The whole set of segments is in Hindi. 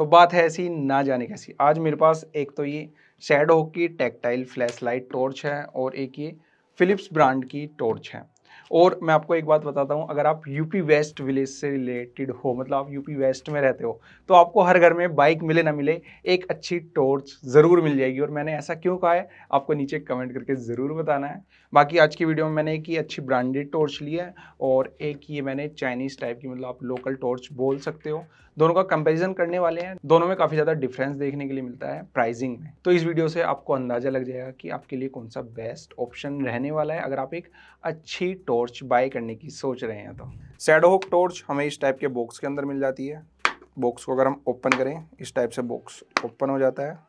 तो बात है ऐसी ना जाने कैसी। आज मेरे पास एक तो ये शैडो की टैक्टाइल फ्लैश लाइट टॉर्च है और एक ये फिलिप्स ब्रांड की टॉर्च है। और मैं आपको एक बात बताता हूँ, अगर आप यूपी वेस्ट विलेज से रिलेटेड हो, मतलब आप यूपी वेस्ट में रहते हो, तो आपको हर घर में बाइक मिले ना मिले एक अच्छी टॉर्च ज़रूर मिल जाएगी। और मैंने ऐसा क्यों कहा है आपको नीचे कमेंट करके ज़रूर बताना है। बाकी आज की वीडियो में मैंने एक ही अच्छी ब्रांडेड टॉर्च ली है और एक ये मैंने चाइनीज़ टाइप की, मतलब आप लोकल टॉर्च बोल सकते हो। दोनों का कंपैरिजन करने वाले हैं। दोनों में काफ़ी ज़्यादा डिफरेंस देखने के लिए मिलता है प्राइसिंग में। तो इस वीडियो से आपको अंदाज़ा लग जाएगा कि आपके लिए कौन सा बेस्ट ऑप्शन रहने वाला है अगर आप एक अच्छी टॉर्च बाय करने की सोच रहे हैं। तो शैडोहॉक टॉर्च हमें इस टाइप के बॉक्स के अंदर मिल जाती है। बॉक्स को अगर हम ओपन करें, इस टाइप से बॉक्स ओपन हो जाता है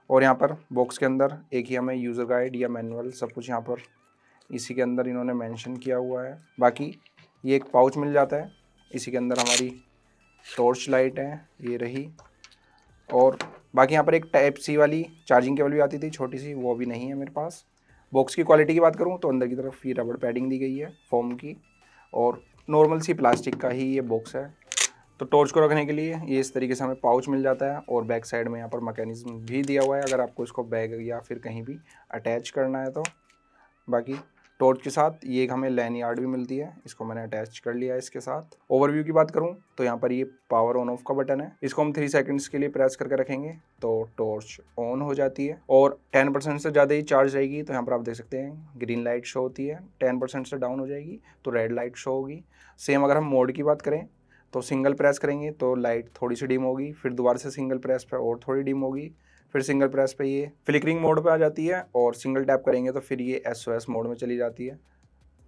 और यहाँ पर बॉक्स के अंदर एक ही हमें यूज़र गाइड या मैनुअल सब कुछ यहाँ पर इसी के अंदर इन्होंने मेंशन किया हुआ है। बाकी ये एक पाउच मिल जाता है, इसी के अंदर हमारी टॉर्च लाइट है ये रही। और बाकी यहाँ पर एक टाइप सी वाली चार्जिंग केबल भी आती थी छोटी सी, वो भी नहीं है मेरे पास। बॉक्स की क्वालिटी की बात करूँ तो अंदर की तरफ ये रबड़ पैडिंग दी गई है फोम की और नॉर्मल सी प्लास्टिक का ही ये बॉक्स है। तो टॉर्च को रखने के लिए ये इस तरीके से हमें पाउच मिल जाता है और बैक साइड में यहाँ पर मैकेनिज्म भी दिया हुआ है अगर आपको इसको बैग या फिर कहीं भी अटैच करना है तो। बाकी टॉर्च के साथ ये एक हमें लैन यार्ड भी मिलती है, इसको मैंने अटैच कर लिया है इसके साथ। ओवरव्यू की बात करूँ तो यहाँ पर ये पावर ऑन ऑफ का बटन है, इसको हम 3 सेकंड्स के लिए प्रेस करके रखेंगे तो टॉर्च ऑन हो जाती है। और 10% से ज़्यादा ही चार्ज रहेगी तो यहाँ पर आप देख सकते हैं ग्रीन लाइट शो होती है, 10% से डाउन हो जाएगी तो रेड लाइट शो होगी। सेम अगर हम मोड की बात करें तो सिंगल प्रेस करेंगे तो लाइट थोड़ी सी डिम होगी, फिर दोबारा से सिंगल प्रेस पर और थोड़ी डिम होगी, फिर सिंगल प्रेस पे ये फ्लिकरिंग मोड पे आ जाती है और सिंगल टैप करेंगे तो फिर ये SOS मोड में चली जाती है।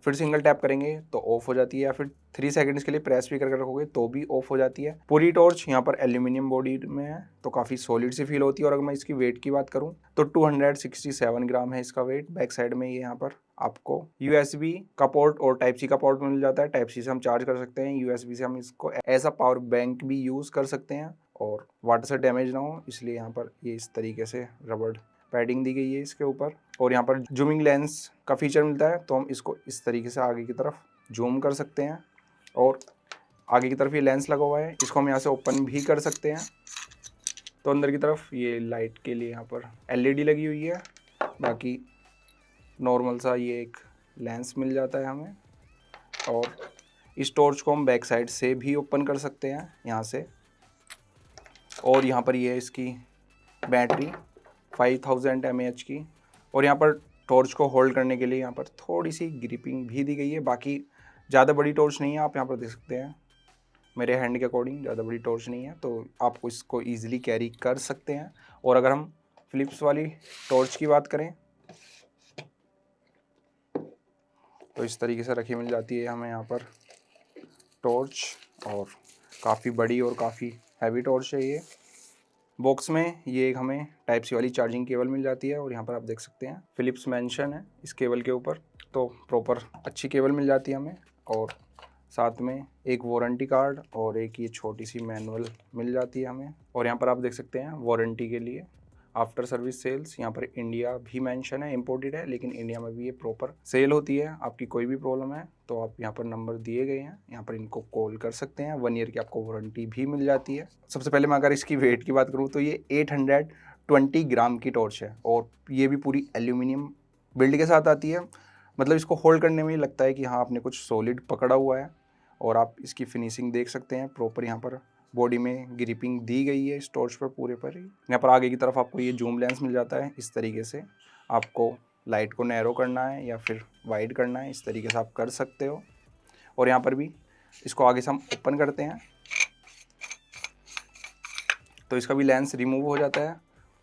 फिर सिंगल टैप करेंगे तो ऑफ हो जाती है या फिर 3 सेकंड्स के लिए प्रेस भी करके रखोगे तो भी ऑफ हो जाती है। पूरी टॉर्च यहाँ पर एल्यूमिनियम बॉडी में है तो काफ़ी सॉलिड सी फील होती है। और अगर मैं इसकी वेट की बात करूँ तो 267 ग्राम है इसका वेट। बैक साइड में ये यहाँ पर आपको USB का पोर्ट और टाइप सी का पोर्ट मिल जाता है। टाइप सी से हम चार्ज कर सकते हैं, USB से हम इसको एज अ पावर बैंक भी यूज़ कर सकते हैं और वाटर से डैमेज ना हो इसलिए यहाँ पर ये इस तरीके से रबड़ पैडिंग दी गई है इसके ऊपर। और यहाँ पर जूमिंग लेंस का फीचर मिलता है तो हम इसको इस तरीके से आगे की तरफ जूम कर सकते हैं और आगे की तरफ ये लेंस लगा हुआ है, इसको हम यहाँ से ओपन भी कर सकते हैं। तो अंदर की तरफ ये लाइट के लिए यहाँ पर LED लगी हुई है। बाकी नॉर्मल सा ये एक लेंस मिल जाता है हमें और इस टॉर्च को हम बैक साइड से भी ओपन कर सकते हैं यहाँ से। और यहाँ पर ये इसकी बैटरी 5000 mAh की और यहाँ पर टॉर्च को होल्ड करने के लिए यहाँ पर थोड़ी सी ग्रिपिंग भी दी गई है। बाकी ज़्यादा बड़ी टॉर्च नहीं है, आप यहाँ पर देख सकते हैं मेरे हैंड के अकॉर्डिंग ज़्यादा बड़ी टॉर्च नहीं है तो आपको इसको ईजिली कैरी कर सकते हैं। और अगर हम फिलिप्स वाली टॉर्च की बात करें तो इस तरीके से रखी मिल जाती है हमें यहाँ पर टॉर्च और काफ़ी बड़ी और काफ़ी हैवी टॉर्च है ये। बॉक्स में ये एक हमें टाइप सी वाली चार्जिंग केबल मिल जाती है और यहाँ पर आप देख सकते हैं फिलिप्स मेंशन है इस केबल के ऊपर, तो प्रॉपर अच्छी केबल मिल जाती है हमें। और साथ में एक वारंटी कार्ड और एक ये छोटी सी मैनुअल मिल जाती है हमें। और यहाँ पर आप देख सकते हैं वारंटी के लिए आफ्टर सर्विस सेल्स, यहाँ पर इंडिया भी मेंशन है, इम्पोर्टेड है लेकिन इंडिया में भी ये प्रॉपर सेल होती है। आपकी कोई भी प्रॉब्लम है तो आप यहाँ पर नंबर दिए गए हैं, यहाँ पर इनको कॉल कर सकते हैं। 1 ईयर की आपको वारंटी भी मिल जाती है। सबसे पहले मैं अगर इसकी वेट की बात करूँ तो ये 820 ग्राम की टॉर्च है और ये भी पूरी एल्यूमिनियम बिल्ड के साथ आती है। मतलब इसको होल्ड करने में लगता है कि हाँ आपने कुछ सॉलिड पकड़ा हुआ है। और आप इसकी फिनिशिंग देख सकते हैं, प्रॉपर यहाँ पर बॉडी में ग्रिपिंग दी गई है इस टॉर्च पर पूरे पर ही। यहाँ पर आगे की तरफ आपको ये जूम लेंस मिल जाता है, इस तरीके से आपको लाइट को नैरो करना है या फिर वाइड करना है इस तरीके से आप कर सकते हो। और यहाँ पर भी इसको आगे से हम ओपन करते हैं तो इसका भी लेंस रिमूव हो जाता है।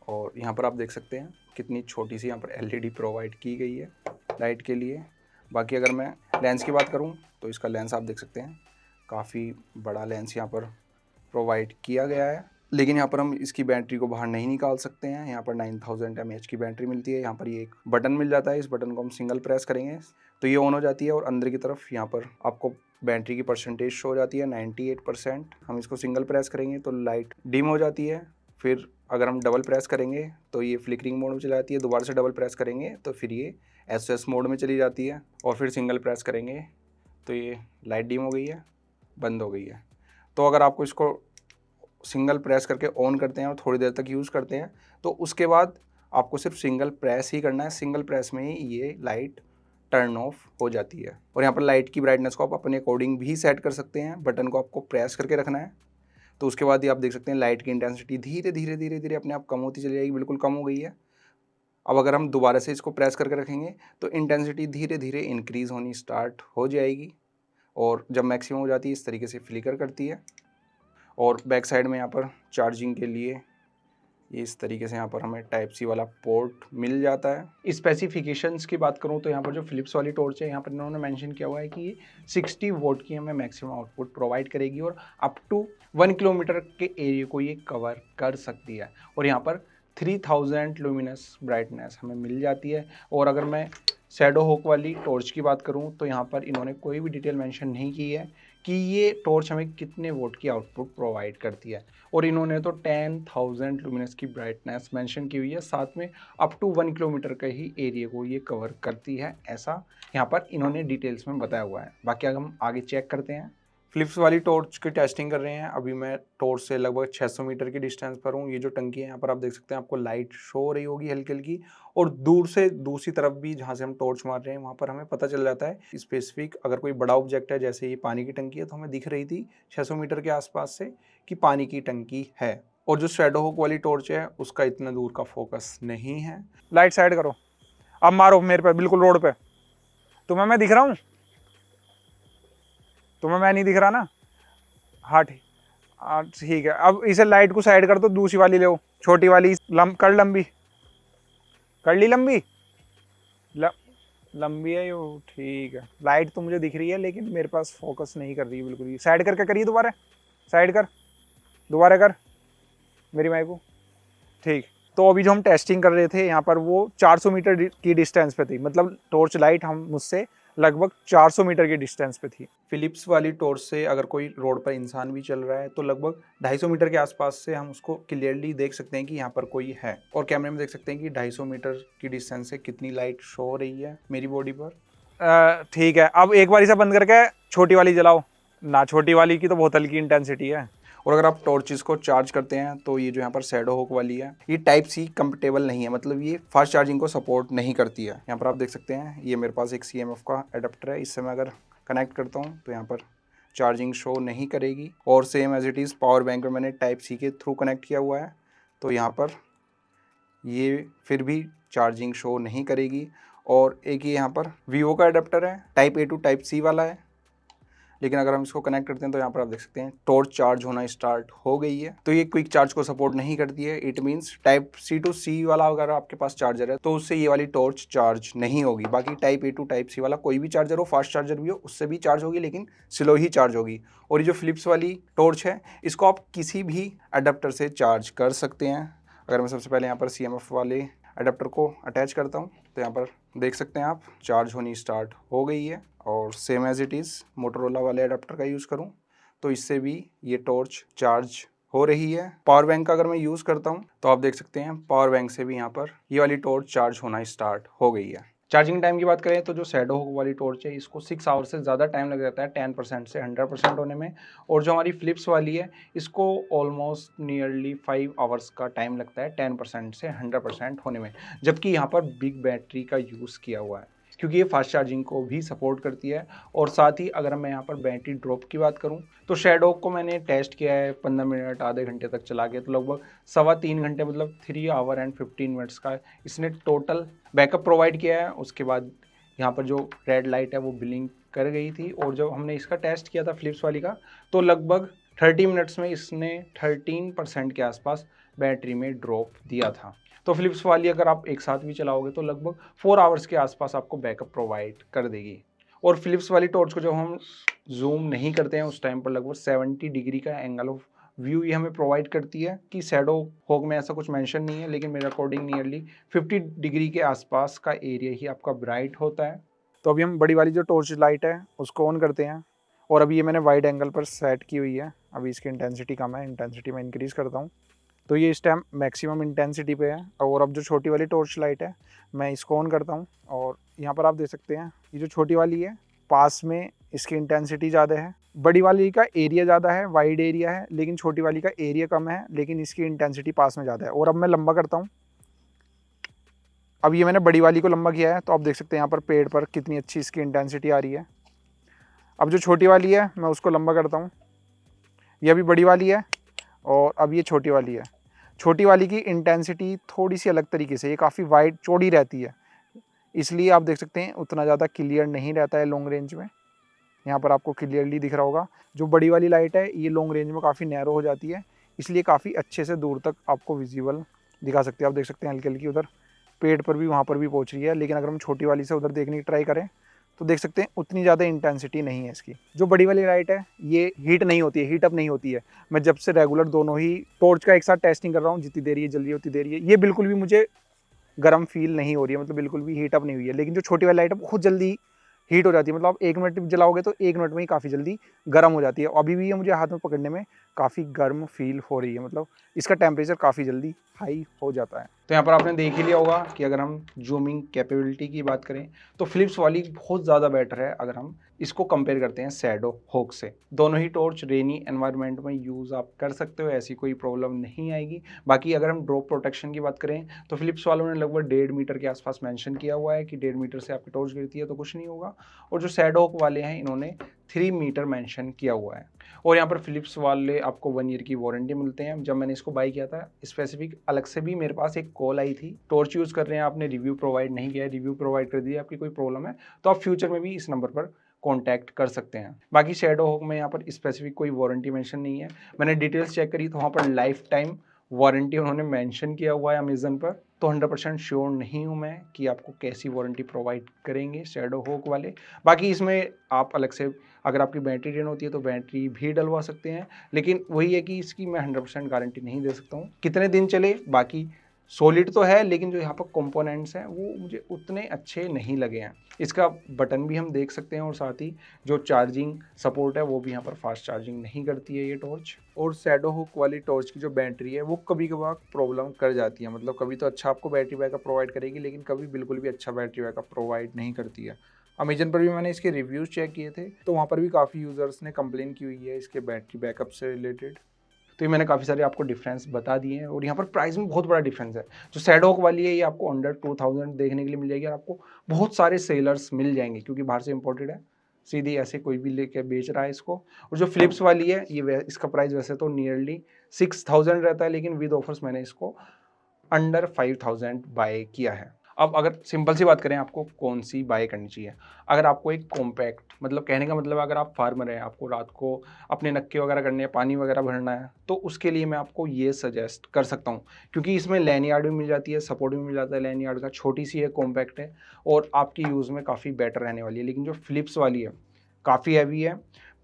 और यहाँ पर आप देख सकते हैं कितनी छोटी सी यहाँ पर LED प्रोवाइड की गई है लाइट के लिए। बाकी अगर मैं लेंस की बात करूँ तो इसका लेंस आप देख सकते हैं काफ़ी बड़ा लेंस यहाँ पर प्रोवाइड किया गया है। लेकिन यहाँ पर हम इसकी बैटरी को बाहर नहीं निकाल सकते हैं। यहाँ पर 9000 mAh की बैटरी मिलती है। यहाँ पर ये एक बटन मिल जाता है, इस बटन को हम सिंगल प्रेस करेंगे तो ये ऑन हो जाती है और अंदर की तरफ यहाँ पर आपको बैटरी की परसेंटेज शो हो जाती है 98%। हम इसको सिंगल प्रेस करेंगे तो लाइट डिम हो जाती है। फिर अगर हम डबल प्रेस करेंगे तो ये फ्लिकरिंग मोड में चली जाती है, दोबारा से डबल प्रेस करेंगे तो फिर ये SOS मोड में चली जाती है और फिर सिंगल प्रेस करेंगे तो ये लाइट डिम हो गई है, बंद हो गई है। तो अगर आपको इसको सिंगल प्रेस करके ऑन करते हैं और थोड़ी देर तक यूज़ करते हैं, तो उसके बाद आपको सिर्फ सिंगल प्रेस ही करना है। सिंगल प्रेस में ही ये लाइट टर्न ऑफ हो जाती है। और यहाँ पर लाइट की ब्राइटनेस को आप अपने अकॉर्डिंग भी सेट कर सकते हैं। बटन को आपको प्रेस करके रखना है, तो उसके बाद ही आप देख सकते हैं लाइट की इंटेंसिटी धीरे धीरे धीरे धीरे अपने आप कम होती चली जाएगी। बिल्कुल कम हो गई है। अब अगर हम दोबारा से इसको प्रेस करके रखेंगे तो इंटेंसिटी धीरे धीरे इंक्रीज़ होनी स्टार्ट हो जाएगी, और जब मैक्सिमम हो जाती है इस तरीके से फ्लिकर करती है। और बैक साइड में यहाँ पर चार्जिंग के लिए इस तरीके से यहाँ पर हमें टाइप सी वाला पोर्ट मिल जाता है। स्पेसिफिकेशंस की बात करूँ तो यहाँ पर जो फिलिप्स वाली टॉर्च है, यहाँ पर इन्होंने मेंशन किया हुआ है कि ये 60 वोल्ट की हमें मैक्सिमम आउटपुट प्रोवाइड करेगी और अप टू 1 किलोमीटर के एरिया को ये कवर कर सकती है। और यहाँ पर 3000 लुमिनस ब्राइटनेस हमें मिल जाती है। और अगर मैं शैडो हॉक वाली टॉर्च की बात करूं तो यहाँ पर इन्होंने कोई भी डिटेल मेंशन नहीं की है कि ये टॉर्च हमें कितने वोट की आउटपुट प्रोवाइड करती है। और इन्होंने तो 10,000 लुमिनस की ब्राइटनेस मेंशन की हुई है, साथ में अप टू 1 किलोमीटर के ही एरिया को ये कवर करती है, ऐसा यहाँ पर इन्होंने डिटेल्स में बताया हुआ है। बाकी अगर हम आगे चेक करते हैं, फिलिप्स वाली टॉर्च की टेस्टिंग कर रहे हैं। अभी मैं टॉर्च से लगभग 600 मीटर की डिस्टेंस पर हूँ। ये जो टंकी है यहाँ पर आप देख सकते हैं, आपको लाइट शो हो रही होगी हल्की हल्की, और दूर से दूसरी तरफ भी जहाँ से हम टॉर्च मार रहे हैं वहाँ पर हमें पता चल जाता है स्पेसिफिक। अगर कोई बड़ा ऑब्जेक्ट है, जैसे ये पानी की टंकी है, तो हमें दिख रही थी 600 मीटर के आसपास से कि पानी की टंकी है। और जो शैडो हॉक वाली टॉर्च है उसका इतना दूर का फोकस नहीं है। लाइट साइड करो, अब मारो मेरे पे, बिल्कुल रोड पे। तुम्हें मैं दिख रहा हूँ? तुम्हें मैं नहीं दिख रहा ना? हाँ ठीक है। अब इसे लाइट को साइड कर दो, दूसरी वाली ले, छोटी वाली कर लंबी, कर ली लंबी। लंबी है यो, ठीक है। लाइट तो मुझे दिख रही है लेकिन मेरे पास फोकस नहीं कर रही है बिल्कुल। साइड करके करिए, दोबारा साइड कर, दोबारा कर मेरी माइक को। ठीक, तो अभी जो हम टेस्टिंग कर रहे थे यहाँ पर, वो 400 मीटर की डिस्टेंस पे थी। मतलब टॉर्च लाइट हम मुझसे लगभग 400 मीटर की डिस्टेंस पे थी। फिलिप्स वाली टॉर्च से अगर कोई रोड पर इंसान भी चल रहा है तो लगभग 250 मीटर के आसपास से हम उसको क्लियरली देख सकते हैं कि यहाँ पर कोई है। और कैमरे में देख सकते हैं कि 250 मीटर की डिस्टेंस से कितनी लाइट शो हो रही है मेरी बॉडी पर। ठीक है, अब एक बार इसे बंद करके छोटी वाली जलाओ ना। छोटी वाली की तो बहुत हल्की इंटेंसिटी है। और अगर आप टॉर्चेस को चार्ज करते हैं तो ये जो यहाँ पर शैडो हॉक वाली है, ये टाइप सी कंपेटेबल नहीं है, मतलब ये फास्ट चार्जिंग को सपोर्ट नहीं करती है। यहाँ पर आप देख सकते हैं, ये मेरे पास एक CMF का एडाप्टर है, इससे मैं अगर कनेक्ट करता हूँ तो यहाँ पर चार्जिंग शो नहीं करेगी। और same as it is power bank में मैंने टाइप सी के थ्रू कनेक्ट किया हुआ है, तो यहाँ पर ये फिर भी चार्जिंग शो नहीं करेगी। और एक ये यहाँ पर वीवो का एडाप्टर है, type A to type C वाला है, लेकिन अगर हम इसको कनेक्ट करते हैं तो यहाँ पर आप देख सकते हैं टॉर्च चार्ज होना स्टार्ट हो गई है। तो ये क्विक चार्ज को सपोर्ट नहीं करती है। It means type C to C वाला अगर आपके पास चार्जर है तो उससे ये वाली टॉर्च चार्ज नहीं होगी। बाकी type A to type C वाला कोई भी चार्जर हो, फास्ट चार्जर भी हो, उससे भी चार्ज होगी, लेकिन स्लो ही चार्ज होगी। और ये जो फिलिप्स वाली टॉर्च है, इसको आप किसी भी अडेप्टर से चार्ज कर सकते हैं। अगर मैं सबसे पहले यहाँ पर CMF वाले अडेप्टर को अटैच करता हूँ तो यहाँ पर देख सकते हैं आप, चार्ज होनी स्टार्ट हो गई है। और same as it is Motorola वाले अडेप्टर का यूज़ करूँ तो इससे भी ये टॉर्च चार्ज हो रही है। पावर बैंक का अगर मैं यूज़ करता हूँ तो आप देख सकते हैं पावर बैंक से भी यहाँ पर ये वाली टॉर्च चार्ज होना स्टार्ट हो गई है। चार्जिंग टाइम की बात करें तो जो शैडो हॉक वाली टॉर्च है, इसको 6 आवर से ज़्यादा टाइम लग जाता है 10% से 100% होने में। और जो हमारी फिलिप्स वाली है, इसको ऑलमोस्ट नियरली 5 आवर्स का टाइम लगता है 10% से 100% होने में। जबकि यहाँ पर बिग बैटरी का यूज़ किया हुआ है, क्योंकि ये फास्ट चार्जिंग को भी सपोर्ट करती है। और साथ ही अगर मैं यहाँ पर बैटरी ड्रॉप की बात करूँ तो शैडो को मैंने टेस्ट किया है 15 मिनट आधे घंटे तक चला के, तो लगभग 3.25 घंटे, मतलब 3 आवर एंड 15 मिनट्स का इसने टोटल बैकअप प्रोवाइड किया है। उसके बाद यहाँ पर जो रेड लाइट है वो ब्लिंक कर गई थी। और जब हमने इसका टेस्ट किया था फिलिप्स वाली का, तो लगभग 30 मिनट्स में इसने 13% के आसपास बैटरी में ड्रॉप दिया था। तो फिलिप्स वाली अगर आप एक साथ भी चलाओगे तो लगभग 4 आवर्स के आसपास आपको बैकअप प्रोवाइड कर देगी। और फिलिप्स वाली टॉर्च को जब हम जूम नहीं करते हैं उस टाइम पर लगभग 70 डिग्री का एंगल ऑफ व्यू ये हमें प्रोवाइड करती है। कि शैडो हॉक में ऐसा कुछ मेंशन नहीं है, लेकिन मेरे अकॉर्डिंग नियरली 50 डिग्री के आसपास का एरिया ही आपका ब्राइट होता है। तो अभी हम बड़ी वाली जो टॉर्च लाइट है उसको ऑन करते हैं। और अभी ये मैंने वाइड एंगल पर सेट की हुई है। अभी इसकी इंटेंसिटी कम है, इंटेंसिटी मैं इंक्रीज़ करता हूँ, तो ये इस टाइम मैक्सिमम इंटेंसिटी पे है। और अब जो छोटी वाली टॉर्च लाइट है, मैं इसको ऑन करता हूँ। और यहाँ पर आप देख सकते हैं, ये जो छोटी वाली है, पास में इसकी इंटेंसिटी ज़्यादा है बड़ी वाली का एरिया ज़्यादा है, वाइड एरिया है, लेकिन छोटी वाली का एरिया कम है, लेकिन इसकी इंटेंसिटी पास में ज़्यादा है। और अब मैं लंबा करता हूँ। अब ये मैंने बड़ी वाली को लंबा किया है, तो आप देख सकते हैं यहाँ पर पेड़ पर कितनी अच्छी इसकी इंटेंसिटी आ रही है। अब जो छोटी वाली है मैं उसको लंबा करता हूँ। ये अभी बड़ी वाली है और अब ये छोटी वाली है। छोटी वाली की इंटेंसिटी थोड़ी सी अलग तरीके से, ये काफ़ी वाइड चौड़ी रहती है, इसलिए आप देख सकते हैं उतना ज़्यादा क्लियर नहीं रहता है लॉन्ग रेंज में। यहाँ पर आपको क्लियरली दिख रहा होगा। जो बड़ी वाली लाइट है ये लॉन्ग रेंज में काफ़ी नैरो हो जाती है, इसलिए काफ़ी अच्छे से दूर तक आपको विजिबल दिखा सकते हैं। आप देख सकते हैं हल्की हल्की उधर पेड़ पर भी, वहाँ पर भी पहुँच रही है, लेकिन अगर हम छोटी वाली से उधर देखने की ट्राई करें तो देख सकते हैं उतनी ज़्यादा इंटेंसिटी नहीं है इसकी। जो बड़ी वाली लाइट है ये हीट नहीं होती है, हीट अप नहीं होती है। मैं जब से रेगुलर दोनों ही टॉर्च का एक साथ टेस्टिंग कर रहा हूँ, जितनी देर ये जल रही है उतनी देर ये बिल्कुल भी मुझे गर्म फील नहीं हो रही है, मतलब बिल्कुल भी हीट अप नहीं हुई है। लेकिन जो छोटी वाली लाइट है बहुत जल्दी हीट हो जाती है, मतलब आप 1 मिनट जलाओगे तो 1 मिनट में ही काफ़ी जल्दी गर्म हो जाती है। अभी भी ये मुझे हाथ में पकड़ने में काफ़ी गर्म फील हो रही है, मतलब इसका टेम्परेचर काफ़ी जल्दी हाई हो जाता है। तो यहाँ पर आपने देख ही लिया होगा कि अगर हम जूमिंग कैपेबिलिटी की बात करें तो फिलिप्स वाली बहुत ज़्यादा बेटर है अगर हम इसको कंपेयर करते हैं शैडो होक से। दोनों ही टॉर्च रेनी एनवायरनमेंट में यूज़ आप कर सकते हो, ऐसी कोई प्रॉब्लम नहीं आएगी। बाकी अगर हम ड्रॉप प्रोटेक्शन की बात करें तो फिलिप्स वालों ने लगभग 1.5 मीटर के आसपास मेंशन किया हुआ है कि 1.5 मीटर से आपकी टॉर्च गिरती है तो कुछ नहीं होगा। और जो शैडो होक वाले हैं इन्होंने 3 मीटर मेंशन किया हुआ है। और यहाँ पर फिलिप्स वाले आपको 1 ईयर की वारंटी मिलते हैं। जब मैंने इसको बाई किया था स्पेसिफिक अलग से भी मेरे पास एक कॉल आई थी, टॉर्च यूज़ कर रहे हैं आपने रिव्यू प्रोवाइड नहीं किया है, रिव्यू प्रोवाइड कर दिया, आपकी कोई प्रॉब्लम है तो आप फ्यूचर में भी इस नंबर पर कॉन्टैक्ट कर सकते हैं। बाकी शैडो होक में यहाँ पर स्पेसिफिक कोई वारंटी मेंशन नहीं है। मैंने डिटेल्स चेक करी तो वहाँ पर लाइफ टाइम वारंटी उन्होंने मेंशन किया हुआ है अमेजन पर, तो 100% श्योर नहीं हूँ मैं कि आपको कैसी वारंटी प्रोवाइड करेंगे शैडो होक वाले। बाकी इसमें आप अलग से अगर आपकी बैटरी ड्रेन होती है तो बैटरी भी डलवा सकते हैं, लेकिन वही है कि इसकी मैं 100% गारंटी नहीं दे सकता हूँ कितने दिन चले। बाकी सॉलिड तो है, लेकिन जो यहाँ पर कंपोनेंट्स हैं वो मुझे उतने अच्छे नहीं लगे हैं। इसका बटन भी हम देख सकते हैं और साथ ही जो चार्जिंग सपोर्ट है वो भी यहाँ पर फास्ट चार्जिंग नहीं करती है ये टॉर्च। और शैडो हुक वाली टॉर्च की जो बैटरी है वो कभी कभार प्रॉब्लम कर जाती है, मतलब कभी तो अच्छा आपको बैटरी बैकअप प्रोवाइड करेगी, लेकिन कभी बिल्कुल भी अच्छा बैटरी बैकअप प्रोवाइड नहीं करती है। अमेजन पर भी मैंने इसके रिव्यूज़ चेक किए थे तो वहाँ पर भी काफ़ी यूज़र्स ने कंप्लेन की हुई है इसके बैटरी बैकअप से रिलेटेड। तो ये मैंने काफ़ी सारे आपको डिफरेंस बता दिए हैं और यहाँ पर प्राइस में बहुत बड़ा डिफरेंस है। जो शैडोक वाली है ये आपको अंडर 2000 देखने के लिए मिल जाएगी और आपको बहुत सारे सेलर्स मिल जाएंगे क्योंकि बाहर से इंपोर्टेड है, सीधी ऐसे कोई भी लेके बेच रहा है इसको। और जो फिलिप्स वाली है ये इसका प्राइस वैसे तो नियरली 6000 रहता है, लेकिन विद ऑफर्स मैंने इसको अंडर 5000 बाय किया है। अब अगर सिंपल सी बात करें आपको कौन सी बाय करनी चाहिए, अगर आपको एक कॉम्पैक्ट, मतलब कहने का मतलब अगर आप फार्मर हैं, आपको रात को अपने नक्के वगैरह करने हैं, पानी वगैरह भरना है, तो उसके लिए मैं आपको ये सजेस्ट कर सकता हूँ क्योंकि इसमें लैनियार्ड भी मिल जाती है, सपोर्ट भी मिल जाता है लैनियार्ड का, छोटी सी है, कॉम्पैक्ट है और आपकी यूज़ में काफ़ी बेटर रहने वाली है। लेकिन जो फिलिप्स वाली है काफ़ी हैवी है,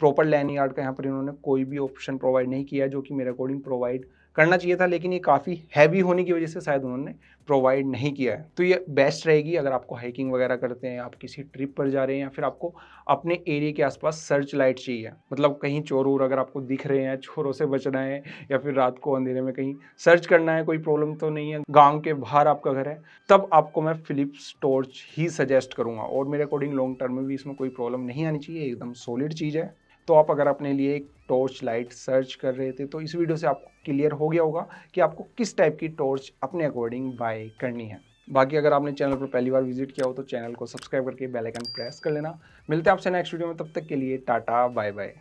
प्रॉपर लैनियार्ड का यहाँ पर इन्होंने कोई भी ऑप्शन प्रोवाइड नहीं किया जो कि मेरे अकॉर्डिंग प्रोवाइड करना चाहिए था, लेकिन ये काफ़ी हैवी होने की वजह से शायद उन्होंने प्रोवाइड नहीं किया है। तो ये बेस्ट रहेगी अगर आपको हाइकिंग वगैरह करते हैं, आप किसी ट्रिप पर जा रहे हैं या फिर आपको अपने एरिया के आसपास सर्च लाइट चाहिए, मतलब कहीं चोर वोर अगर आपको दिख रहे हैं, चोरों से बचना है या फिर रात को अंधेरे में कहीं सर्च करना है, कोई प्रॉब्लम तो नहीं है, गाँव के बाहर आपका घर है, तब आपको मैं फिलिप्स टॉर्च ही सजेस्ट करूँगा। और मेरे अकॉर्डिंग लॉन्ग टर्म में भी इसमें कोई प्रॉब्लम नहीं आनी चाहिए, एकदम सॉलिड चीज़ है। तो आप अगर अपने लिए एक टॉर्च लाइट सर्च कर रहे थे तो इस वीडियो से आपको क्लियर हो गया होगा कि आपको किस टाइप की टॉर्च अपने अकॉर्डिंग बाय करनी है। बाकी अगर आपने चैनल पर पहली बार विजिट किया हो तो चैनल को सब्सक्राइब करके बेल आइकन प्रेस कर लेना। मिलते हैं आपसे नेक्स्ट वीडियो में, तब तक के लिए टाटा बाय बाय।